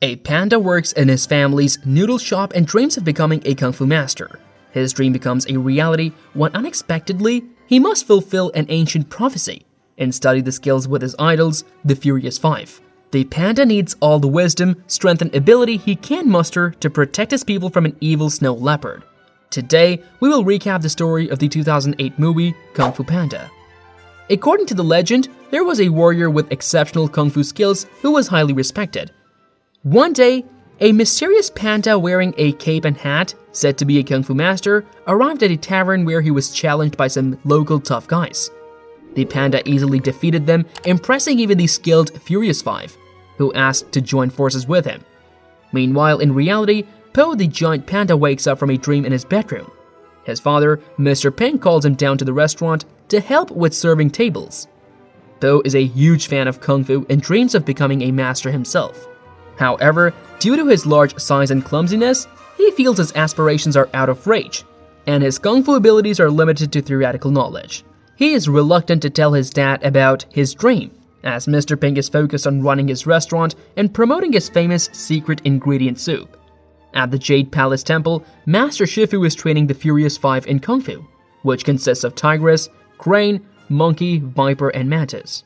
A panda works in his family's noodle shop and dreams of becoming a kung fu master. His dream becomes a reality when unexpectedly, he must fulfill an ancient prophecy and study the skills with his idols, the Furious Five. The panda needs all the wisdom, strength, and ability he can muster to protect his people from an evil snow leopard. Today, we will recap the story of the 2008 movie Kung Fu Panda. According to the legend, there was a warrior with exceptional kung fu skills who was highly respected. One day, a mysterious panda wearing a cape and hat, said to be a kung fu master, arrived at a tavern where he was challenged by some local tough guys. The panda easily defeated them, impressing even the skilled Furious Five, who asked to join forces with him. Meanwhile, in reality, Po the giant panda wakes up from a dream in his bedroom. His father, Mr. Pink, calls him down to the restaurant to help with serving tables. Po is a huge fan of kung fu and dreams of becoming a master himself. However, due to his large size and clumsiness, he feels his aspirations are out of reach, and his kung fu abilities are limited to theoretical knowledge. He is reluctant to tell his dad about his dream, as Mr. Pink is focused on running his restaurant and promoting his famous secret ingredient soup. At the Jade Palace Temple, Master Shifu is training the Furious Five in Kung Fu, which consists of Tigress, Crane, Monkey, Viper, and Mantis.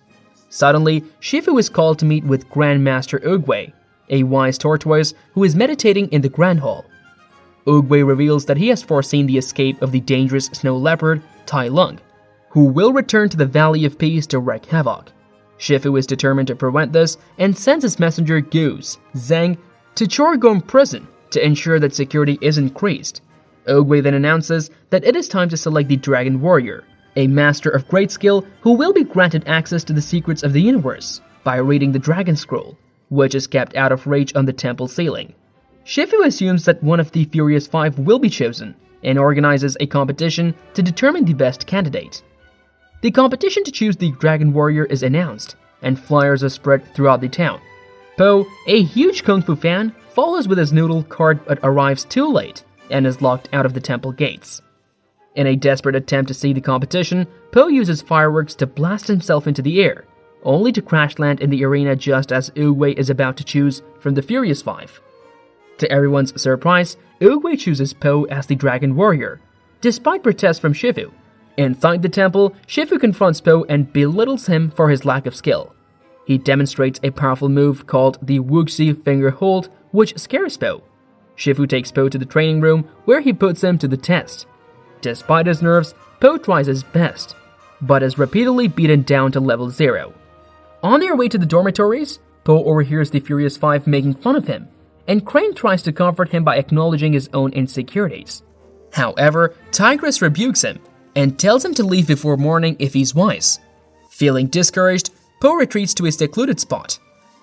Suddenly, Shifu is called to meet with Grandmaster Oogway, a wise tortoise who is meditating in the Grand Hall. Oogway reveals that he has foreseen the escape of the dangerous snow leopard, Tai Lung, who will return to the Valley of Peace to wreak havoc. Shifu is determined to prevent this and sends his messenger Goose, Zhang, to Chorgom Prison to ensure that security is increased. Oogway then announces that it is time to select the Dragon Warrior, a master of great skill who will be granted access to the secrets of the universe by reading the Dragon Scroll, which is kept out of reach on the temple ceiling. Shifu assumes that one of the Furious Five will be chosen and organizes a competition to determine the best candidate. The competition to choose the Dragon Warrior is announced, and flyers are spread throughout the town. Po, a huge kung fu fan, follows with his noodle cart but arrives too late and is locked out of the temple gates. In a desperate attempt to see the competition, Po uses fireworks to blast himself into the air, only to crash land in the arena just as Oogway is about to choose from the Furious Five. To everyone's surprise, Oogway chooses Po as the Dragon Warrior, despite protests from Shifu. Inside the temple, Shifu confronts Po and belittles him for his lack of skill. He demonstrates a powerful move called the Wuxi Finger Hold, which scares Po. Shifu takes Po to the training room, where he puts him to the test. Despite his nerves, Po tries his best, but is repeatedly beaten down to level 0. On their way to the dormitories, Po overhears the Furious Five making fun of him, and Crane tries to comfort him by acknowledging his own insecurities. However, Tigress rebukes him and tells him to leave before morning if he's wise. Feeling discouraged, Po retreats to a secluded spot.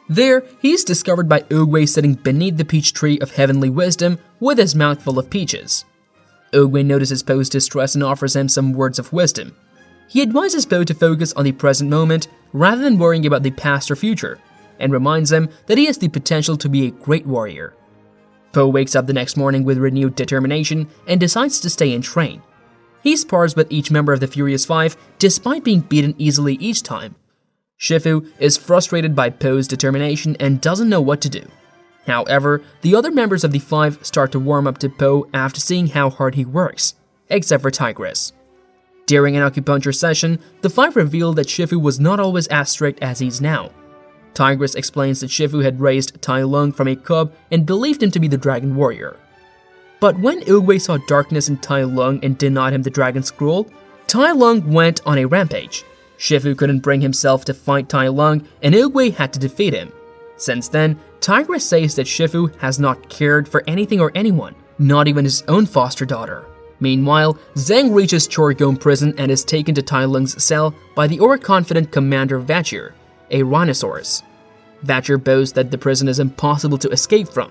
There, he's discovered by Oogway sitting beneath the peach tree of heavenly wisdom with his mouth full of peaches. Oogway notices Po's distress and offers him some words of wisdom. He advises Po to focus on the present moment rather than worrying about the past or future, and reminds him that he has the potential to be a great warrior. Po wakes up the next morning with renewed determination and decides to stay and train. He spars with each member of the Furious Five despite being beaten easily each time. Shifu is frustrated by Po's determination and doesn't know what to do. However, the other members of the Five start to warm up to Po after seeing how hard he works, except for Tigress. During an acupuncture session, the Five reveal that Shifu was not always as strict as he is now. Tigress explains that Shifu had raised Tai Lung from a cub and believed him to be the Dragon Warrior. But when Oogway saw darkness in Tai Lung and denied him the Dragon Scroll, Tai Lung went on a rampage. Shifu couldn't bring himself to fight Tai Lung, and Oogway had to defeat him. Since then, Tigress says that Shifu has not cared for anything or anyone, not even his own foster daughter. Meanwhile, Zhang reaches Chorgom Prison and is taken to Tai Lung's cell by the overconfident Commander Vachir, a rhinoceros. Vachir boasts that the prison is impossible to escape from,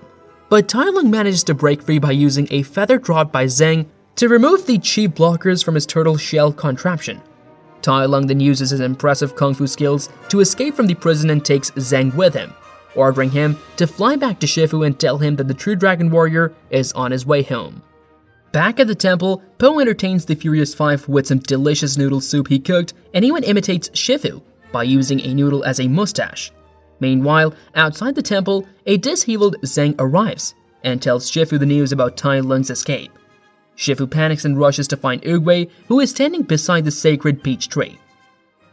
but Tai Lung manages to break free by using a feather dropped by Zhang to remove the chi blockers from his turtle shell contraption. Tai Lung then uses his impressive kung fu skills to escape from the prison and takes Zhang with him, ordering him to fly back to Shifu and tell him that the true Dragon Warrior is on his way home. Back at the temple, Po entertains the Furious Five with some delicious noodle soup he cooked and even imitates Shifu by using a noodle as a mustache. Meanwhile, outside the temple, a disheveled Zhang arrives and tells Shifu the news about Tai Lung's escape. Shifu panics and rushes to find Oogway, who is standing beside the sacred peach tree.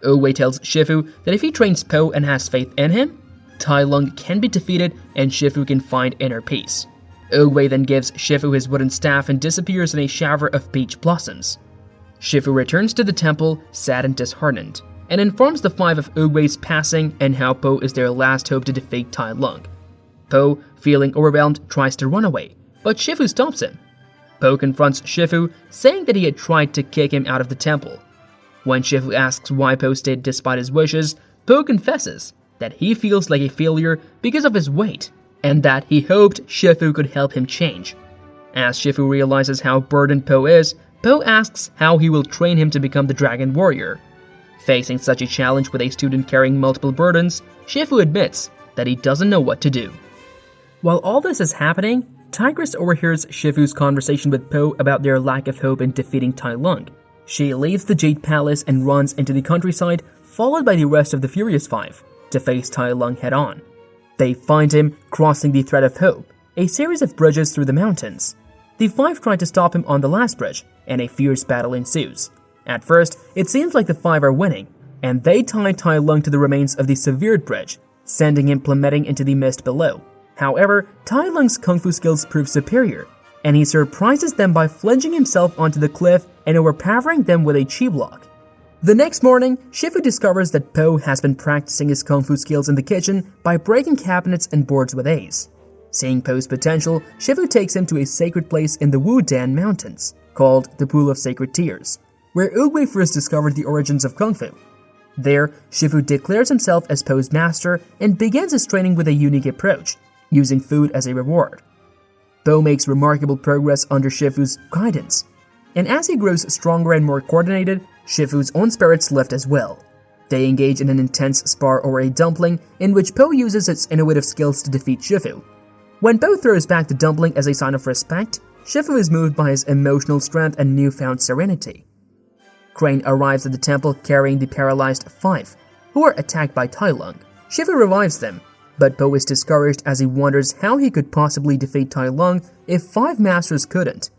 Oogway tells Shifu that if he trains Po and has faith in him, Tai Lung can be defeated and Shifu can find inner peace. Oogway then gives Shifu his wooden staff and disappears in a shower of peach blossoms. Shifu returns to the temple, sad and disheartened, and informs the five of Oogway's passing and how Po is their last hope to defeat Tai Lung. Po, feeling overwhelmed, tries to run away, but Shifu stops him. Po confronts Shifu, saying that he had tried to kick him out of the temple. When Shifu asks why Po stayed despite his wishes, Po confesses that he feels like a failure because of his weight, and that he hoped Shifu could help him change. As Shifu realizes how burdened Po is, Po asks how he will train him to become the Dragon Warrior. Facing such a challenge with a student carrying multiple burdens, Shifu admits that he doesn't know what to do. While all this is happening, Tigress overhears Shifu's conversation with Po about their lack of hope in defeating Tai Lung. She leaves the Jade Palace and runs into the countryside, followed by the rest of the Furious Five, to face Tai Lung head-on. They find him crossing the Thread of Hope, a series of bridges through the mountains. The five try to stop him on the last bridge, and a fierce battle ensues. At first, it seems like the five are winning, and they tie Tai Lung to the remains of the severed bridge, sending him plummeting into the mist below. However, Tai Lung's kung fu skills prove superior, and he surprises them by flinging himself onto the cliff and overpowering them with a chi block. The next morning, Shifu discovers that Po has been practicing his kung fu skills in the kitchen by breaking cabinets and boards with ease. Seeing Po's potential, Shifu takes him to a sacred place in the Wudan Mountains, called the Pool of Sacred Tears, where Oogway first discovered the origins of kung fu. There, Shifu declares himself as Po's master and begins his training with a unique approach, using food as a reward. Po makes remarkable progress under Shifu's guidance, and as he grows stronger and more coordinated, Shifu's own spirits lift as well. They engage in an intense spar over a dumpling, in which Po uses its innovative skills to defeat Shifu. When Po throws back the dumpling as a sign of respect, Shifu is moved by his emotional strength and newfound serenity. Crane arrives at the temple carrying the paralyzed five, who are attacked by Tai Lung. Shifu revives them, but Po is discouraged as he wonders how he could possibly defeat Tai Lung if five masters couldn't.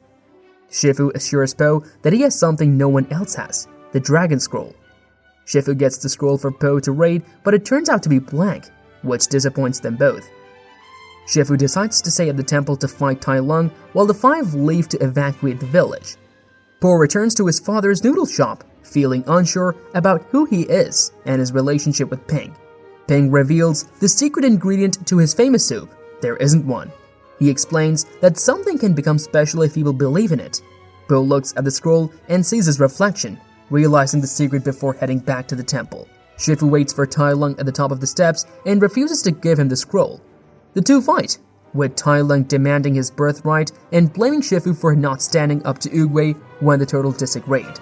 Shifu assures Po that he has something no one else has, the Dragon Scroll. Shifu gets the scroll for Po to raid, but it turns out to be blank, which disappoints them both. Shifu decides to stay at the temple to fight Tai Lung while the five leave to evacuate the village. Po returns to his father's noodle shop, feeling unsure about who he is and his relationship with Ping. Ping reveals the secret ingredient to his famous soup. There isn't one. He explains that something can become special if people believe in it. Po looks at the scroll and sees his reflection, realizing the secret before heading back to the temple. Shifu waits for Tai Lung at the top of the steps and refuses to give him the scroll. The two fight, with Tai Lung demanding his birthright and blaming Shifu for not standing up to Oogway when the turtle disagreed.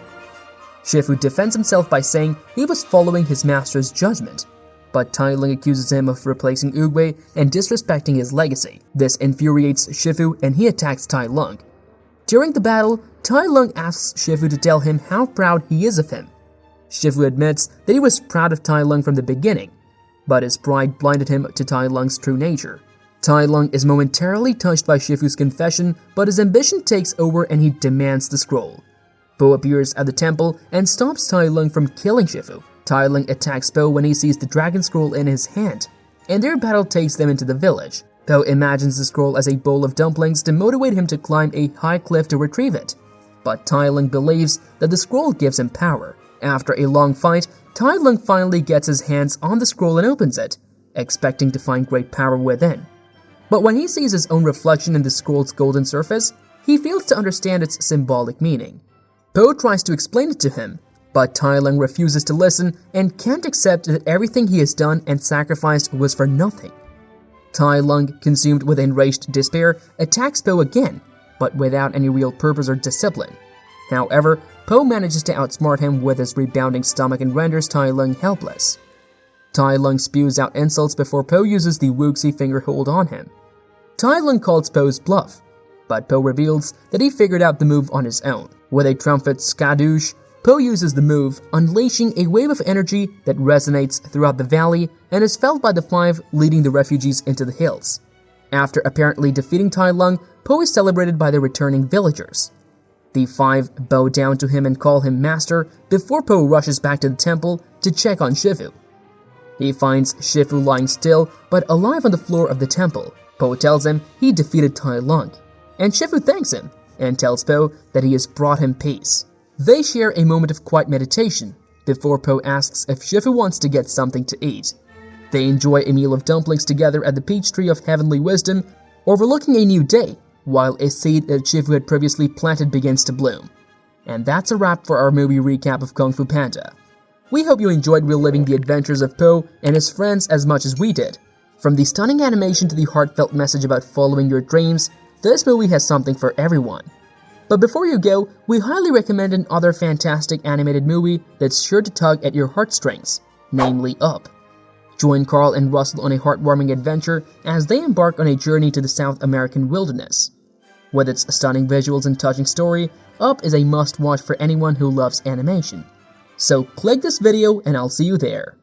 Shifu defends himself by saying he was following his master's judgment, but Tai Lung accuses him of replacing Oogway and disrespecting his legacy. This infuriates Shifu and he attacks Tai Lung. During the battle, Tai Lung asks Shifu to tell him how proud he is of him. Shifu admits that he was proud of Tai Lung from the beginning, but his pride blinded him to Tai Lung's true nature. Tai Lung is momentarily touched by Shifu's confession, but his ambition takes over and he demands the scroll. Po appears at the temple and stops Tai Lung from killing Shifu. Tai Lung attacks Po when he sees the dragon scroll in his hand, and their battle takes them into the village. Po imagines the scroll as a bowl of dumplings to motivate him to climb a high cliff to retrieve it, but Tai Lung believes that the scroll gives him power. After a long fight, Tai Lung finally gets his hands on the scroll and opens it, expecting to find great power within. But when he sees his own reflection in the scroll's golden surface, he fails to understand its symbolic meaning. Po tries to explain it to him, but Tai Lung refuses to listen and can't accept that everything he has done and sacrificed was for nothing. Tai Lung, consumed with enraged despair, attacks Po again, but without any real purpose or discipline. However, Po manages to outsmart him with his rebounding stomach and renders Tai Lung helpless. Tai Lung spews out insults before Po uses the Wuxi finger hold on him. Tai Lung calls Po's bluff, but Po reveals that he figured out the move on his own. With a triumphant skadoosh, Po uses the move, unleashing a wave of energy that resonates throughout the valley and is felt by the five, leading the refugees into the hills. After apparently defeating Tai Lung, Po is celebrated by the returning villagers. The five bow down to him and call him master before Po rushes back to the temple to check on Shifu. He finds Shifu lying still but alive on the floor of the temple. Po tells him he defeated Tai Lung, and Shifu thanks him and tells Po that he has brought him peace. They share a moment of quiet meditation before Po asks if Shifu wants to get something to eat. They enjoy a meal of dumplings together at the peach tree of heavenly wisdom, overlooking a new day, while a seed that Shifu had previously planted begins to bloom. And that's a wrap for our movie recap of Kung Fu Panda. We hope you enjoyed reliving the adventures of Po and his friends as much as we did. From the stunning animation to the heartfelt message about following your dreams, this movie has something for everyone. But before you go, we highly recommend another fantastic animated movie that's sure to tug at your heartstrings, namely Up. Join Carl and Russell on a heartwarming adventure as they embark on a journey to the South American wilderness. With its stunning visuals and touching story, Up is a must-watch for anyone who loves animation. So click this video and I'll see you there.